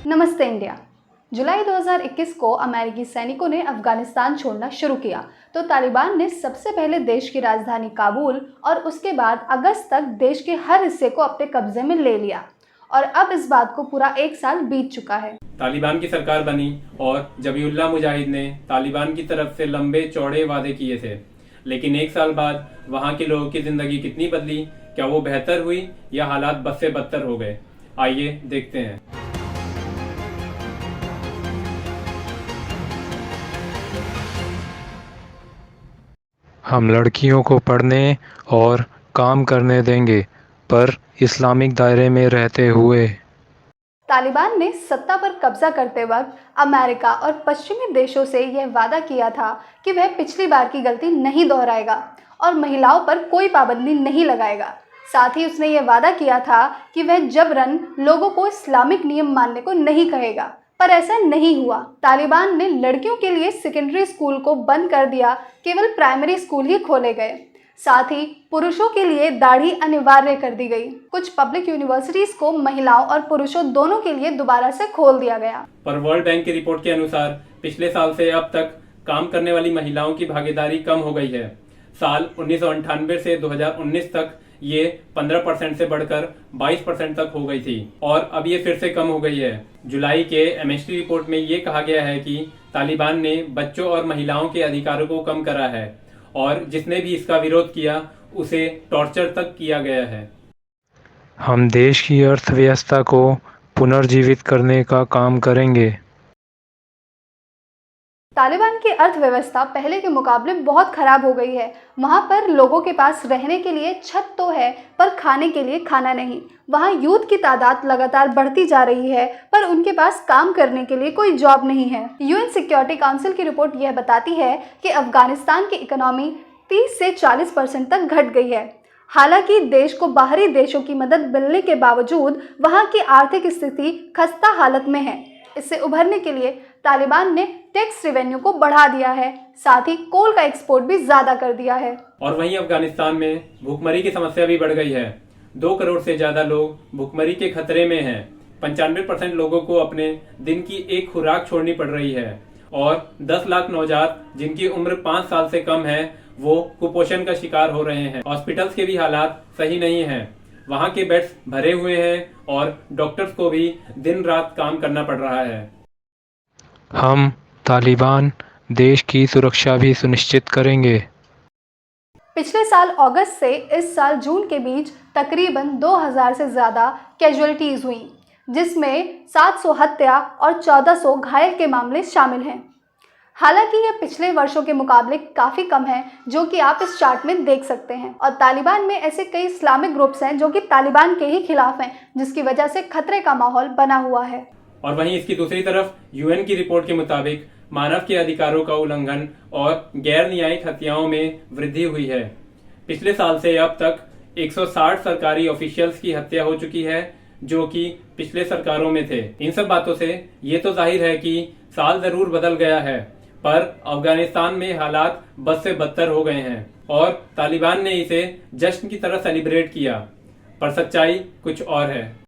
नमस्ते इंडिया। जुलाई 2021 को अमेरिकी सैनिकों ने अफगानिस्तान छोड़ना शुरू किया तो तालिबान ने सबसे पहले देश की राजधानी काबुल और उसके बाद अगस्त तक देश के हर हिस्से को अपने कब्जे में ले लिया और अब इस बात को पूरा 1 साल बीत चुका है। तालिबान की सरकार बनी और जबीउल्लाह मुजाहिद ने तालिबान की तरफ से लंबे चौड़े वादे किए थे, लेकिन 1 साल बाद वहां के लोगों की जिंदगी कितनी बदली, क्या वो बेहतर हुई या हालात बद से बदतर हो गए? आइए देखते हैं। हम लड़कियों को पढ़ने और काम करने देंगे, पर इस्लामिक दायरे में रहते हुए। तालिबान ने सत्ता पर कब्जा करते वक्त अमेरिका और पश्चिमी देशों से यह वादा किया था कि वह पिछली बार की गलती नहीं दोहराएगा और महिलाओं पर कोई पाबंदी नहीं लगाएगा। साथ ही उसने यह वादा किया था कि वह जबरन लोगों को इस्लामिक नियम मानने को नहीं कहेगा, पर ऐसा नहीं हुआ। तालिबान ने लड़कियों के लिए सेकेंडरी स्कूल को बंद कर दिया, केवल प्राइमरी स्कूल ही खोले गए। साथ ही पुरुषों के लिए दाढ़ी अनिवार्य कर दी गई। कुछ पब्लिक यूनिवर्सिटीज को महिलाओं और पुरुषों दोनों के लिए दोबारा से खोल दिया गया। पर वर्ल्ड बैंक की रिपोर्ट के अनुसार पिछले साल से अब तक काम करने वाली महिलाओं की भागीदारी कम हो गई है। साल 1998 से 2019 तक ये 15% से बढ़कर 22% तक हो गई थी और अब ये फिर से कम हो गई है। जुलाई के एमनेस्टी रिपोर्ट में ये कहा गया है कि तालिबान ने बच्चों और महिलाओं के अधिकारों को कम करा है और जिसने भी इसका विरोध किया उसे टॉर्चर तक किया गया है। हम देश की अर्थव्यवस्था को पुनर्जीवित करने का काम करेंगे। तालिबान की अर्थव्यवस्था पहले के मुकाबले बहुत खराब हो गई है। वहाँ पर लोगों के पास रहने के लिए छत तो है, पर खाने के लिए खाना नहीं। वहाँ यूथ की तादाद लगातार बढ़ती जा रही है, पर उनके पास काम करने के लिए कोई जॉब नहीं है। यूएन सिक्योरिटी काउंसिल की रिपोर्ट यह बताती है कि अफगानिस्तान की इकोनॉमी 30 से 40% तक घट गई है। हालांकि देश को बाहरी देशों की मदद मिलने के बावजूद वहाँ की आर्थिक स्थिति खस्ता हालत में है। इससे उभरने के लिए तालिबान ने टैक्स रेवेन्यू को बढ़ा दिया है, साथ ही कोल का एक्सपोर्ट भी ज्यादा कर दिया है। और वहीं अफगानिस्तान में भूखमरी की समस्या भी बढ़ गई है। 2 करोड़ से ज्यादा लोग भूखमरी के खतरे में हैं। 95% लोगों को अपने दिन की एक खुराक छोड़नी पड़ रही है और 10 लाख नवजात जिनकी उम्र 5 साल से कम है वो कुपोषण का शिकार हो रहे हैं। हॉस्पिटल्स के भी हालात सही नहीं हैं। वहाँ के बेड्स भरे हुए हैं और डॉक्टर्स को भी दिन रात काम करना पड़ रहा है। हम तालिबान देश की सुरक्षा भी सुनिश्चित करेंगे। पिछले साल अगस्त से इस साल जून के बीच तकरीबन 2000 से ज़्यादा कैजुअलिटीज़ हुई, जिसमें 700 हत्या और 1400 घायल के मामले शामिल हैं। हालांकि ये पिछले वर्षों के मुकाबले काफ़ी कम है, जो कि आप इस चार्ट में देख सकते हैं। और तालिबान में ऐसे कई इस्लामिक ग्रुप्स हैं जो कि तालिबान के ही खिलाफ हैं, जिसकी वजह से खतरे का माहौल बना हुआ है। और वहीं इसकी दूसरी तरफ यूएन की रिपोर्ट के मुताबिक मानव के अधिकारों का उल्लंघन और गैर न्यायिक हत्याओं में वृद्धि हुई है। पिछले साल से अब तक 160 सरकारी ऑफिशियल्स की हत्या हो चुकी है, जो कि पिछले सरकारों में थे। इन सब बातों से ये तो जाहिर है कि साल जरूर बदल गया है, पर अफगानिस्तान में हालात बद से बदतर हो गए हैं और तालिबान ने इसे जश्न की तरह सेलिब्रेट किया, पर सच्चाई कुछ और है।